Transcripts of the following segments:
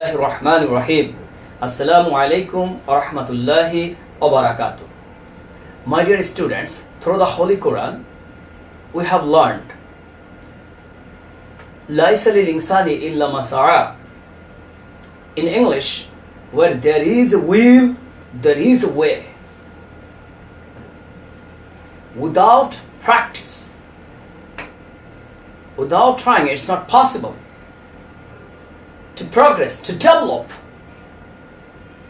Bismillahirrahmanirrahim. Assalamu alaikum wa rahmatullahi wa barakatuh. My dear students, through the Holy Quran, we have learned Laisa lil insani illa ma sa'a. In English, where there is a will, there is a way. Without practice, without trying, it's not possible to progress, to develop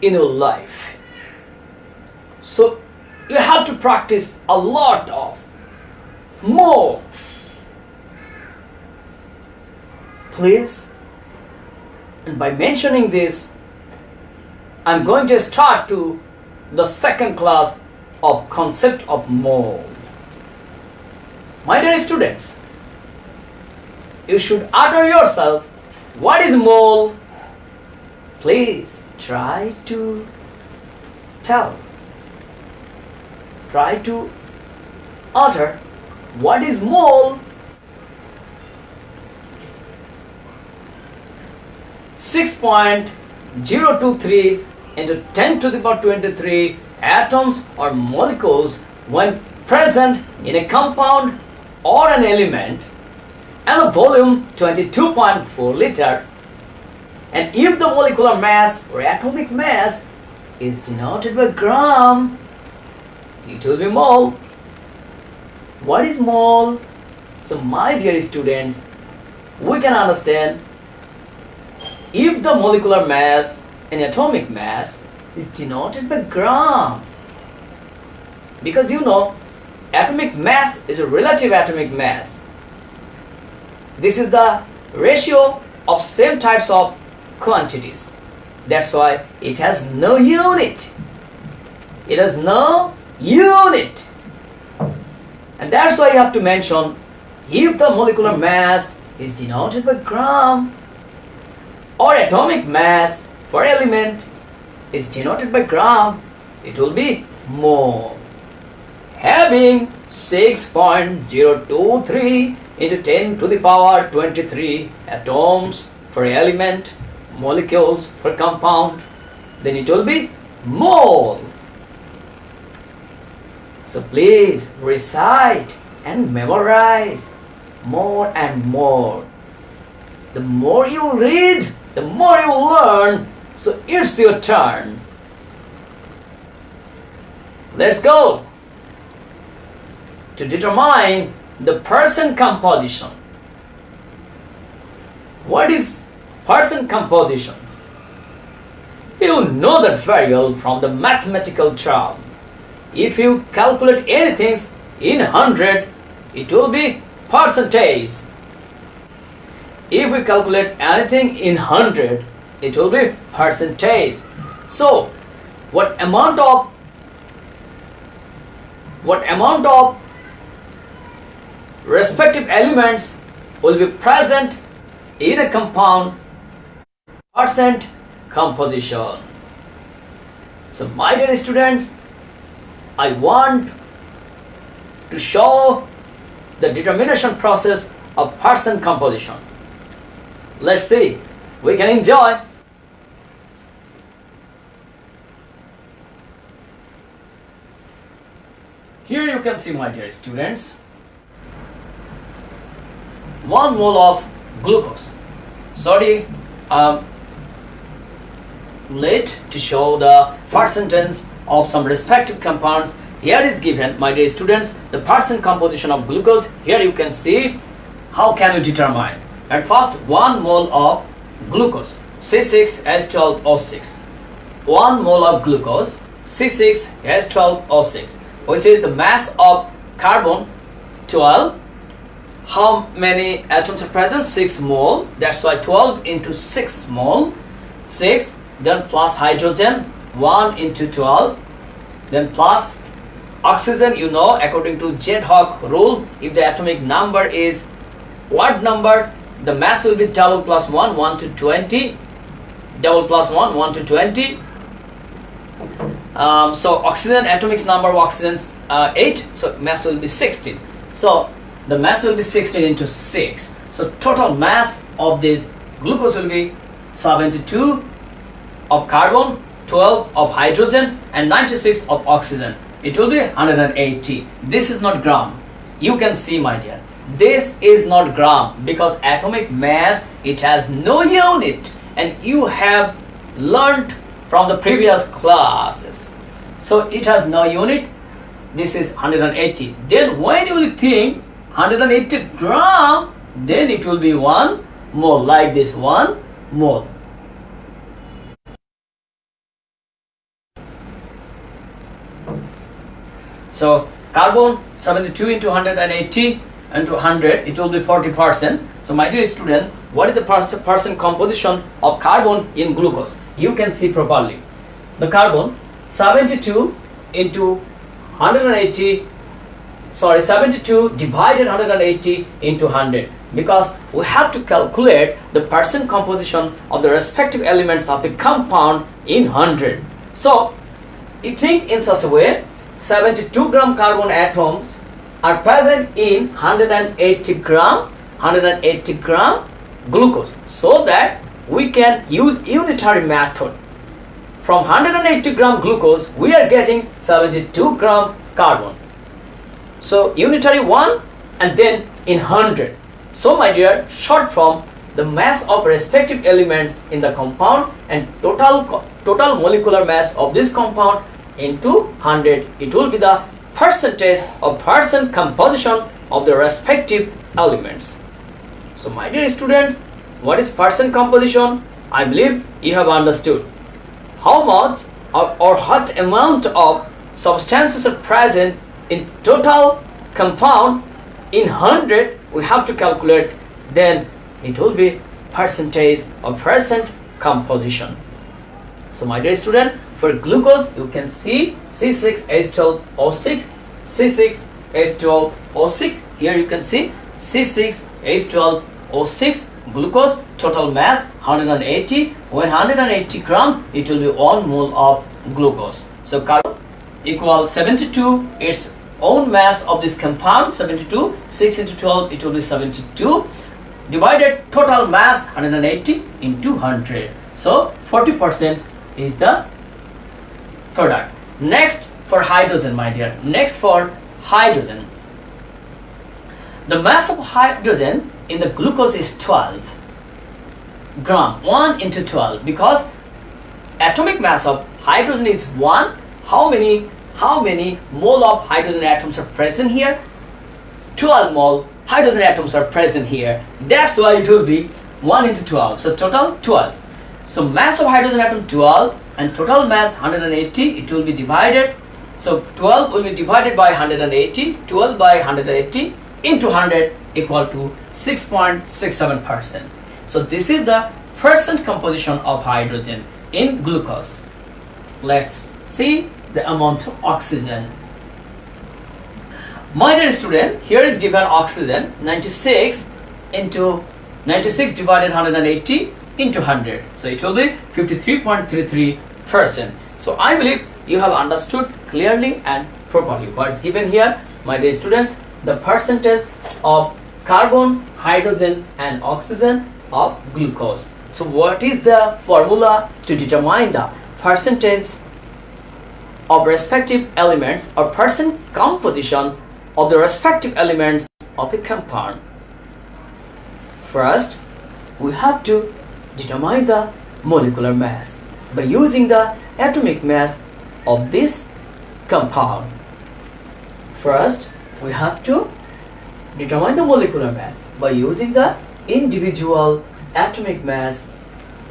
in your life. So you have to practice a lot of more. Please, and by mentioning this, I'm going to start to the second class of concept of more. My dear students, you should utter yourself, what is mole? Please try to tell. Try to utter what is mole. 6.023 into 10 to the power 23 atoms or molecules when present in a compound or an element, and a volume 22.4 liter, and if the molecular mass or atomic mass is denoted by gram, it will be mole. What is mole? So my dear students, we can understand if the molecular mass and atomic mass is denoted by gram, because you know atomic mass is a relative atomic mass. This is the ratio of same types of quantities. That's why it has no unit. It has no unit. And that's why you have to mention if the molecular mass is denoted by gram or atomic mass for element is denoted by gram, it will be mole. Having 6.023 into 10 to the power 23 atoms for element, molecules for compound, then it will be mole. So please recite and memorize more and more. The more you read, the more you learn. So it's your turn. Let's go to determine the person composition. What is person composition? You know that very well from the mathematical term. If you calculate anything in 100, it will be percentage. If we calculate anything in 100, it will be percentage. So what amount of respective elements will be present in a compound, percent composition. So my dear students, I want to show the determination process of person composition. Let's see, we can enjoy. Here you can see, my dear students, 1 mole of glucose. Sorry, late to show the percentage of some respective compounds. Here is given, my dear students, the percent composition of glucose. Here you can see how can you determine. At first, 1 mole of glucose, C6H12O6. 1 mole of glucose, C6H12O6, which is the mass of carbon 12. How many atoms are present? 6 mole. That's why 12 into 6 mole. 6, then plus hydrogen, 1 into 12. Then plus oxygen, you know, according to J-Hawk rule, if the atomic number is odd number, the mass will be double plus 1, 1 to 20. Double plus 1, 1 to 20. So oxygen, atomic number of oxygen 8, so mass will be 16. So the mass will be 16 into 6. So total mass of this glucose will be 72 of carbon, 12 of hydrogen, and 96 of oxygen. It will be 180. This is not gram. You can see, my dear, this is not gram, because atomic mass, it has no unit, and you have learnt from the previous classes. So it has no unit. This is 180. Then when you will think 180 gram, then it will be 1 mole, like this, 1 mole. So carbon 72 into 180 into 100, it will be 40%. So my dear student, what is the percent composition of carbon in glucose? You can see properly. The carbon 72 into 180, 72 divided 180 into 100, because we have to calculate the percent composition of the respective elements of the compound in 100. So you think in such a way, 72 gram carbon atoms are present in 180 gram glucose, so that we can use unitary method. From 180 gram glucose, we are getting 72 gram carbon. So unitary 1 and then in 100. So my dear, short form, the mass of respective elements in the compound and total molecular mass of this compound into 100. It will be the percentage or percent composition of the respective elements. So my dear students, what is percent composition? I believe you have understood. How much or what amount of substances are present in total compound in 100, we have to calculate, then it will be percentage or percent composition. So my dear student, for glucose, you can see C6H12O6, C6H12O6. Here you can see C6H12O6 glucose, total mass 180. When 180 gram, it will be 1 mole of glucose. So carbon equals 72, its own mass of this compound, 72, 6 into 12, it will be 72, divided total mass 180 into 100. So 40% is the product. Next for hydrogen, my dear. Next for hydrogen. The mass of hydrogen in the glucose is 12 gram, 1 into 12, because atomic mass of hydrogen is 1. How many mole of hydrogen atoms are present here? 12 mole hydrogen atoms are present here. That's why it will be 1 into 12. So total 12. So mass of hydrogen atom 12 and total mass 180. It will be divided. So 12 will be divided by 180. 12 by 180 into 100 equal to 6.67%. So this is the percent composition of hydrogen in glucose. Let's see the amount of oxygen. My dear student, here is given oxygen 96 divided 180 into 100. So it will be 53.33%. So I believe you have understood clearly and properly what is given here. My dear students, the percentage of carbon, hydrogen and oxygen of glucose. So what is the formula to determine the percentage of respective elements or percent composition of the respective elements of a compound? First, we have to determine the molecular mass by using the atomic mass of this compound. First, we have to determine the molecular mass by using the individual atomic mass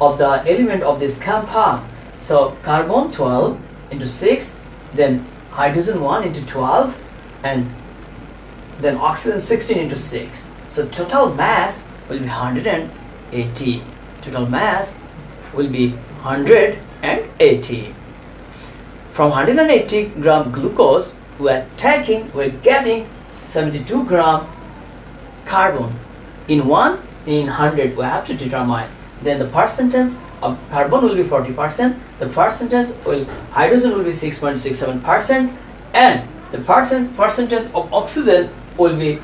of the element of this compound. So carbon 12 into 6, then hydrogen 1 into 12, and then oxygen 16 into 6. So total mass will be 180. Total mass will be 180. From 180 gram glucose, we're getting 72 gram carbon. In 100 we have to determine. Then the percentage of carbon will be 40%, the hydrogen will be 6.67%, and the percentage of oxygen will be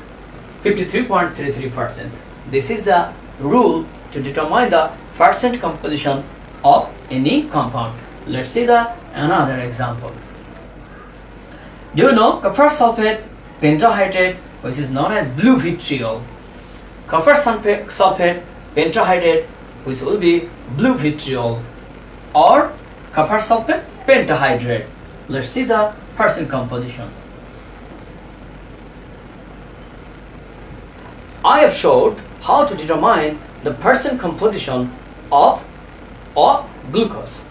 53.33%. This is the rule to determine the percent composition of any compound. Let's see the another example. Do you know copper sulfate pentahydrate, which is known as blue vitriol? Copper sulfate pentahydrate, which will be blue vitriol, or copper sulfate pentahydrate. Let's see the percent composition. I have showed how to determine the percent composition of glucose.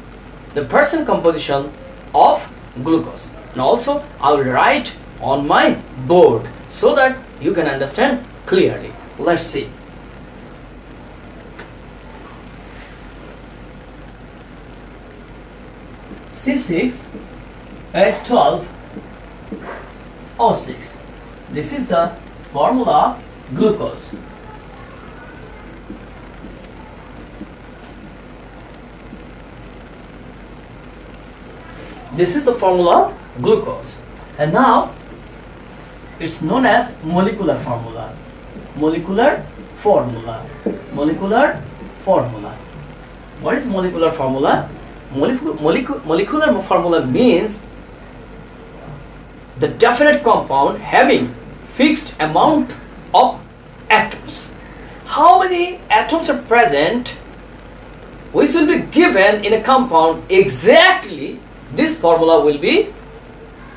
The percent composition of glucose. And also I will write on my board so that you can understand clearly. Let's see. C6H12O6. This is the formula glucose. This is the formula glucose, and now it's known as molecular formula. Molecular formula. Molecular formula. What is molecular formula? Molecular formula means the definite compound having fixed amount of atoms. How many atoms are present, which will be given in a compound, exactly this formula will be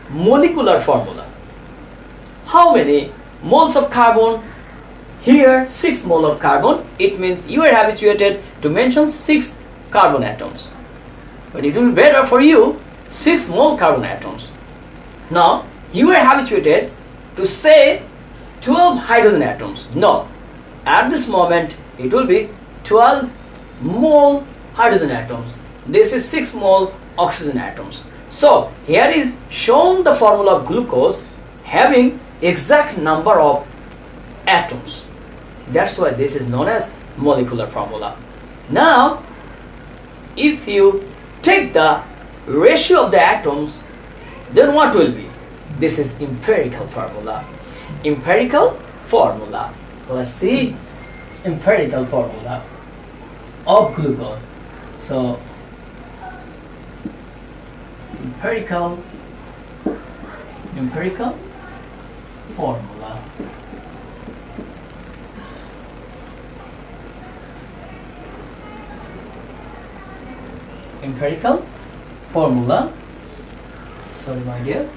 molecular formula. How many moles of carbon? Here 6 mole of carbon. It means you are habituated to mention 6 carbon atoms, but it will be better for you 6 mole carbon atoms. Now you are habituated to say 12 hydrogen atoms. No, at this moment it will be 12 mole hydrogen atoms. This is 6 mole oxygen atoms. So here is shown the formula of glucose having exact number of atoms. That's why this is known as molecular formula. Now if you take the ratio of the atoms, then what will be? This is empirical formula. Empirical formula. Let's see empirical formula of glucose. So empirical formula. Empirical formula. Sorry, my dear.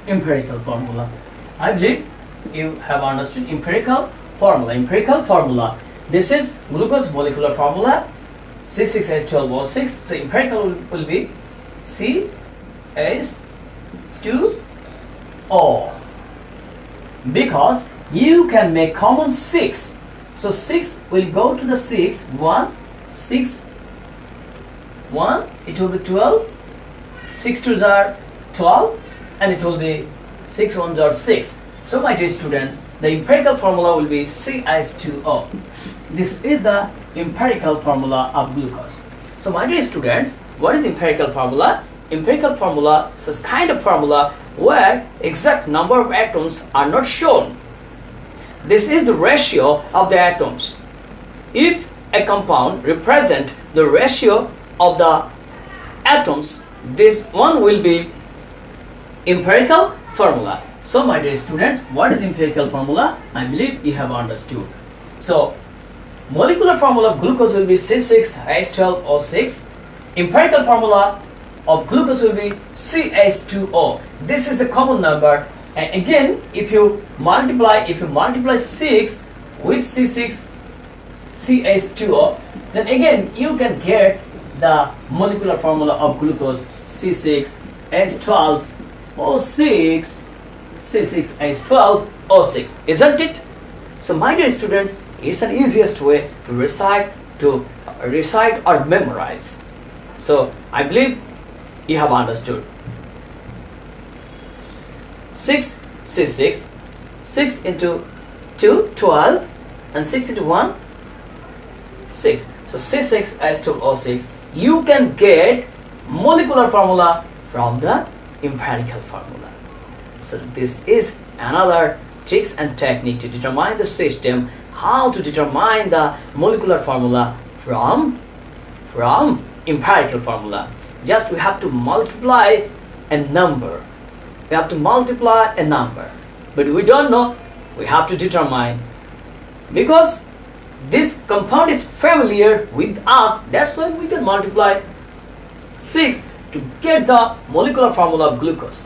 Empirical formula. I believe you have understood empirical formula. Empirical formula. This is glucose molecular formula C6H12O6. So empirical will be CH2O, because you can make common 6. So 6 will go to the 6. 1, 6, 1. It will be 12. 6 2s are 12, and it will be 6 1s are 6. So my dear students, the empirical formula will be CH2O. This is the empirical formula of glucose. So my dear students, what is empirical formula? Empirical formula is a kind of formula where exact number of atoms are not shown. This is the ratio of the atoms. If a compound represents the ratio of the atoms, this one will be empirical formula. So my dear students, what is empirical formula? I believe you have understood. So molecular formula of glucose will be C6H12O6. Empirical formula of glucose will be CH2O. This is the common number. And again, if you multiply 6 with CH2O, then again you can get the molecular formula of glucose C6H12O6. C6H12O6, isn't it? So my dear students, it's an easiest way to recite or memorize. So I believe you have understood. 6 C6, 6 into 2 12, and 6 into 1 6. So C6H12O6, you can get molecular formula from the empirical formula. So this is another tricks and technique to determine the system, how to determine the molecular formula from empirical formula. Just we have to multiply a number. We have to multiply a number. But we don't know, we have to determine. Because this compound is familiar with us, that's why we can multiply 6 to get the molecular formula of glucose.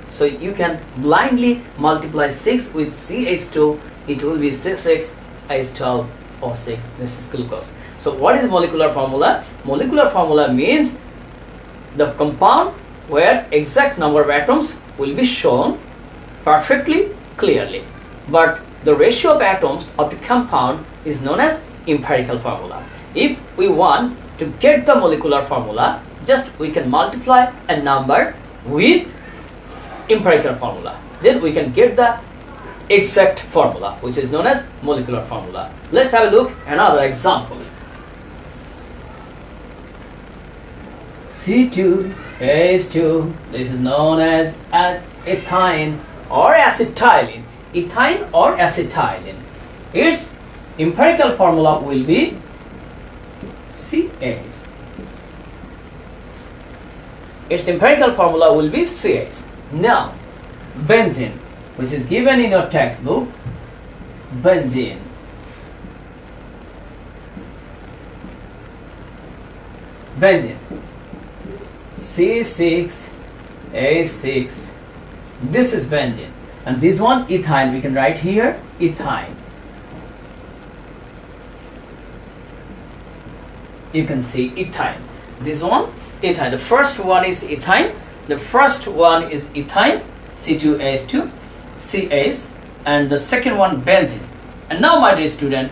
So you can blindly multiply 6 with CH2, it will be 6,6H12O6. This is glucose. So what is molecular formula? Molecular formula means the compound where exact number of atoms will be shown perfectly clearly. But the ratio of atoms of the compound is known as empirical formula. If we want to get the molecular formula, just we can multiply a number with empirical formula. Then we can get the exact formula, which is known as molecular formula. Let's have a look at another example. C2H2, this is known as ethine or acetylene. Ethine or acetylene. Its empirical formula will be CH. Its empirical formula will be CH. Now, benzene, which is given in your textbook, benzene. Benzene, C6H6. This is benzene, and this one ethyne. We can write here ethyne. You can see ethyne. This one ethyne. The first one is ethyne. The first one is ethyne, C2H2, CH, and the second one benzene. And now, my dear student,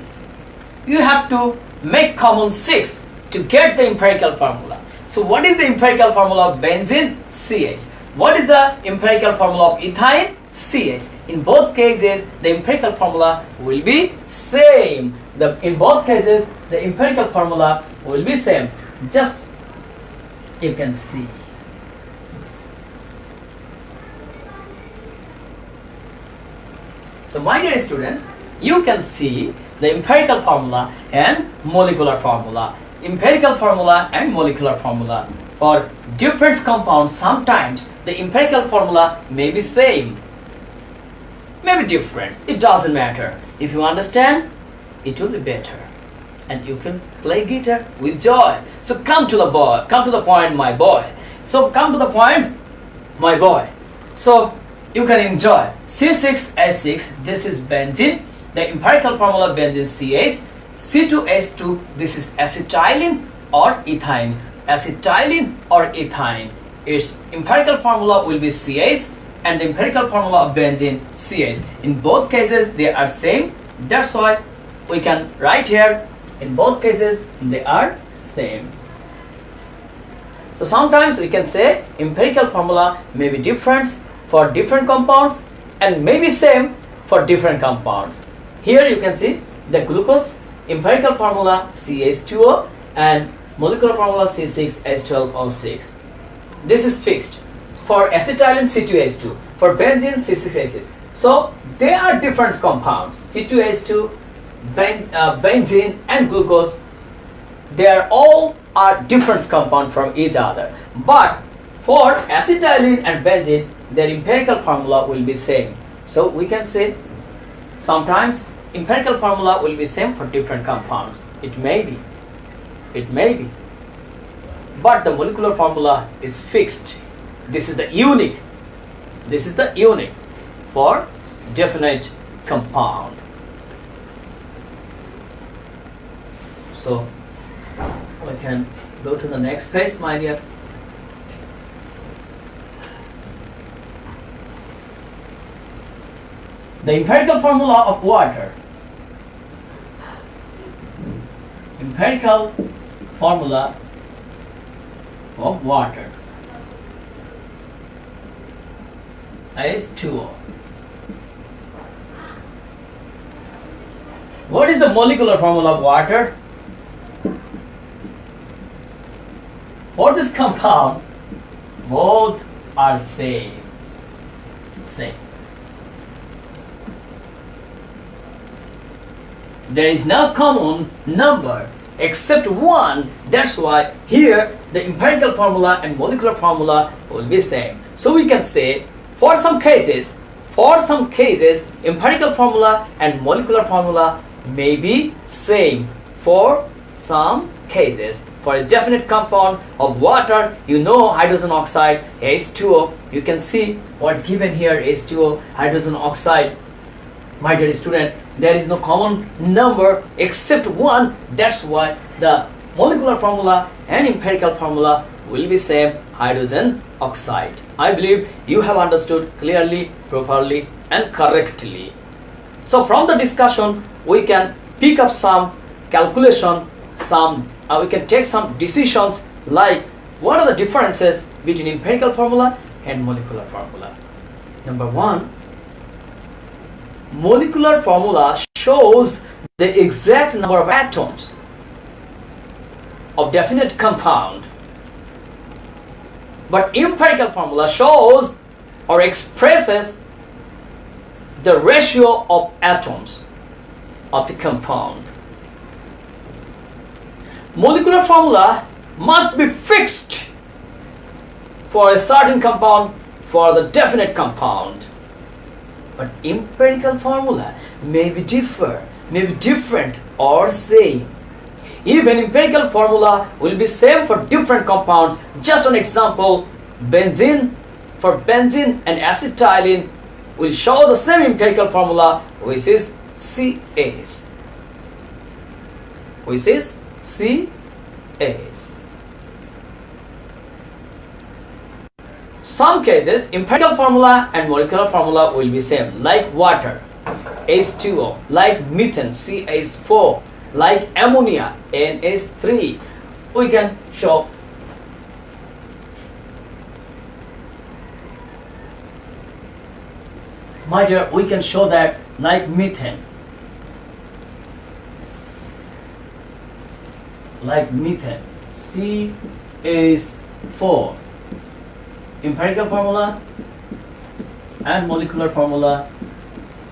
you have to make common 6 to get the empirical formula. So what is the empirical formula of benzene? CH. What is the empirical formula of ethyne? CH. In both cases, the empirical formula will be same. In both cases, the empirical formula will be same. Just you can see. So my dear students, you can see the empirical formula and molecular formula. Empirical formula and molecular formula. For different compounds, sometimes the empirical formula may be same, may be different. It doesn't matter. If you understand, it will be better, and you can play guitar with joy. So come to the point, my boy. So come to the point, my boy. So you can enjoy C6H6. This is benzene. The empirical formula of benzene CH. C2H2. This is acetylene or ethyne. Acetylene or ethyne. Its empirical formula will be CH, and the empirical formula of benzene CH. In both cases, they are same. That's why we can write here. In both cases, they are same. So sometimes we can say empirical formula may be different for different compounds and may be same for different compounds. Here you can see the glucose empirical formula CH2O and molecular formula C6H12O6. This is fixed. For acetylene C2H2, for benzene C6H6. So they are different compounds. C2H2, benzene and glucose, they are all different compounds from each other. But for acetylene and benzene, their empirical formula will be same. So we can say sometimes empirical formula will be same for different compounds. It may be. But the molecular formula is fixed. This is the unique for definite compound. So we can go to the next page, my dear. The empirical formula of water. Empirical formula of water. H2O. What is the molecular formula of water? For this compound, both are same. Same. There is no common number except one. That's why here the empirical formula and molecular formula will be same. So we can say for some cases, empirical formula and molecular formula may be same. For some cases, for a definite compound of water, you know hydrogen oxide, H2O. You can see what's given here, H2O, hydrogen oxide. My dear student, there is no common number except one. That's why the molecular formula and empirical formula will be same, hydrogen oxide. I believe you have understood clearly, properly and correctly. So from the discussion we can pick up some calculation, we can take some decisions like what are the differences between empirical formula and molecular formula. Number one, molecular formula shows the exact number of atoms of definite compound, but empirical formula shows or expresses the ratio of atoms of the compound. Molecular formula must be fixed for a certain compound, for the definite compound. But empirical formula may be different or same. Even empirical formula will be same for different compounds. Just an example, benzene, for benzene and acetylene will show the same empirical formula, which is CAs. Which is CAs. Some cases empirical formula and molecular formula will be same, like water, H2O, like methane, CH4, like ammonia, NH3. We can show. My dear, we can show that like methane. Like methane, CH4. Empirical formula and molecular formula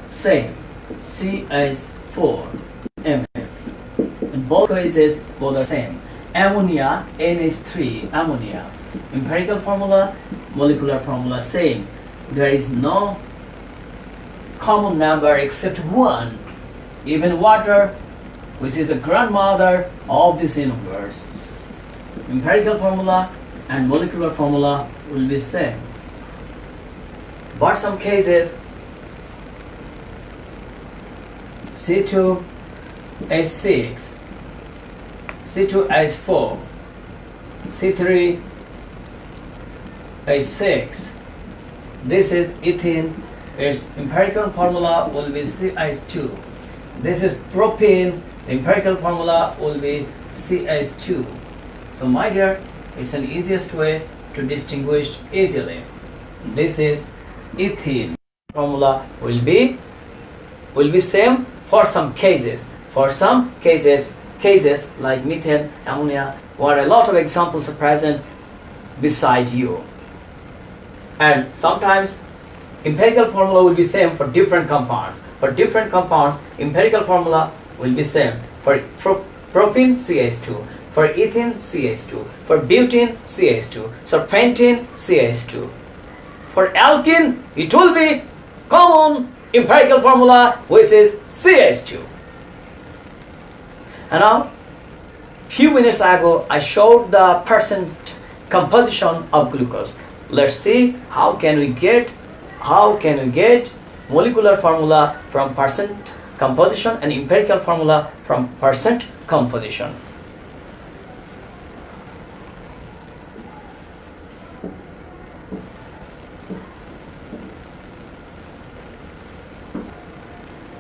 same, CH4 Mn. In both cases, both are same. Ammonia, NH3, ammonia. Empirical formula, molecular formula same. There is no common number except one. Even water, which is a grandmother of this universe. Empirical formula and molecular formula will be same. But some cases, C2H6, C2H4, C3H6. This is ethene. Its empirical formula will be CH2. This is propane. The empirical formula will be CH2. So my dear, it's an easiest way to distinguish easily. This is ethene. Formula will be same for some cases. For some cases like methane, ammonia, where a lot of examples are present beside you. And sometimes empirical formula will be same for different compounds. For different compounds, empirical formula will be same. For propene, CH2. For ethene, CH2. For butene, CH2. So pentene, CH2. For alkene, it will be common empirical formula, which is CH2. And now, few minutes ago, I showed the percent composition of glucose. Let's see how can we get molecular formula from percent composition and empirical formula from percent composition.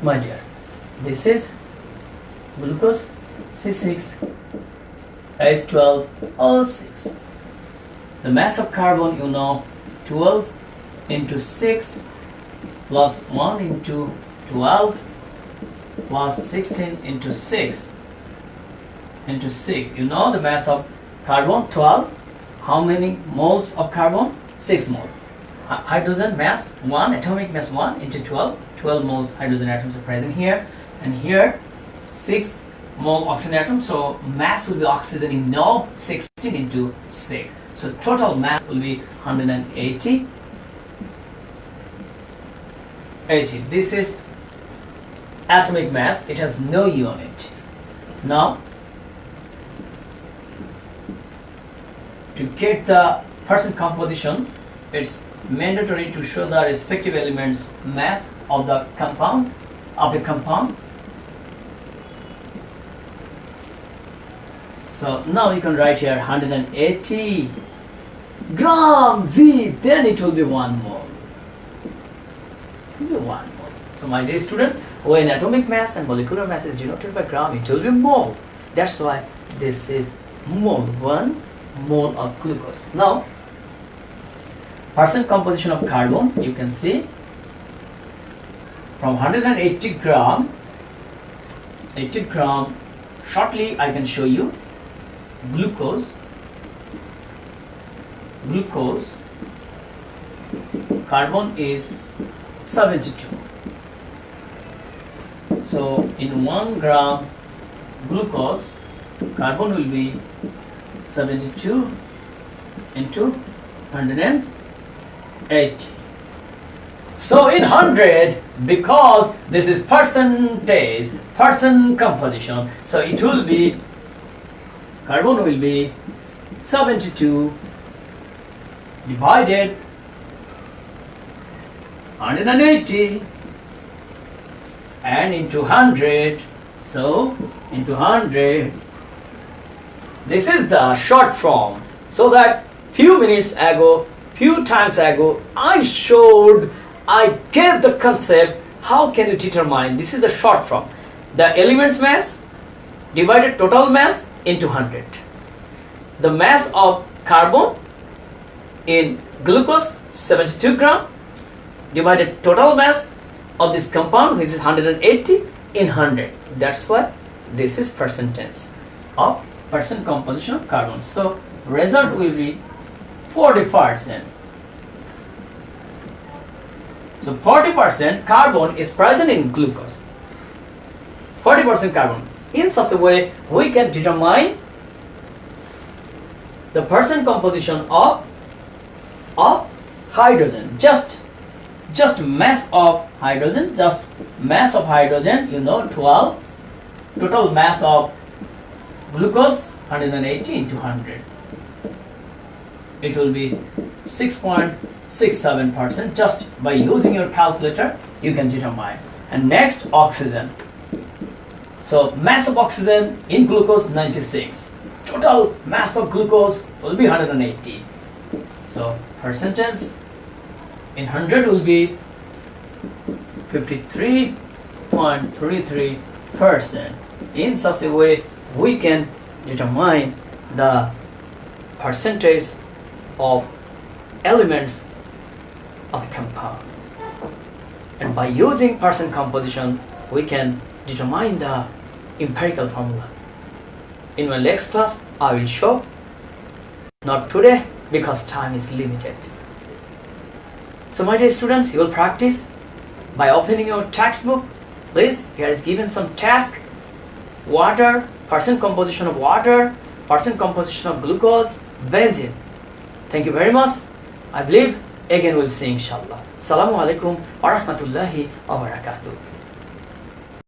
My dear, this is glucose C6H12O6. The mass of carbon, you know, 12 into 6 plus 1 into 12 plus 16 into 6 into 6. You know the mass of carbon, 12. How many moles of carbon? 6 moles. hydrogen mass 1, atomic mass 1 into 12. 12 moles hydrogen atoms are present here, and here 6 mole oxygen atoms. So mass will be oxygen in no 16 into 6. So total mass will be 180. 80. This is atomic mass. It has no unit. Now, to get the percent composition, it's mandatory to show the respective elements mass of the compound. So now you can write here 180 gram Z, then it will be 1 mole. It will be 1 mole. So my dear student, when atomic mass and molecular mass is denoted by gram, it will be mole. That's why this is mole, 1 mole of glucose. Now, percent composition of carbon, you can see from 180 gram, 80 gram, shortly I can show you glucose, carbon is 72. So in 1 gram glucose, carbon will be 72 into 180. So in 100, because this is percentage, percent composition, so it will be, carbon will be 72 divided 180 and into 100. So into 100, this is the short form. So that few times ago, I gave the concept, how can you determine, this is the short form, the elements mass divided total mass into 100. The mass of carbon in glucose 72 gram divided total mass of this compound, which is 180, in 100. That's why this is percentage of percent composition of carbon. So result will be 40%. So 40% carbon is present in glucose. 40% carbon. In such a way, we can determine the percent composition of hydrogen. Just mass of hydrogen, you know, 12. Total mass of glucose 180 into 100. It will be 6.67%. Just by using your calculator, you can determine. And next, oxygen. So mass of oxygen in glucose 96. Total mass of glucose will be 180. So percentage in 100 will be 53.33%. In such a way, we can determine the percentage of elements of a compound. And by using percent composition, we can determine the empirical formula. In my next class, I will show. Not today, because time is limited. So my dear students, you will practice by opening your textbook. Please, here is given some task. Water, percent composition of water, percent composition of glucose, benzene. Thank you very much. I believe again we'll see inshallah. Assalamu alaikum wa rahmatullahi wa barakatuh.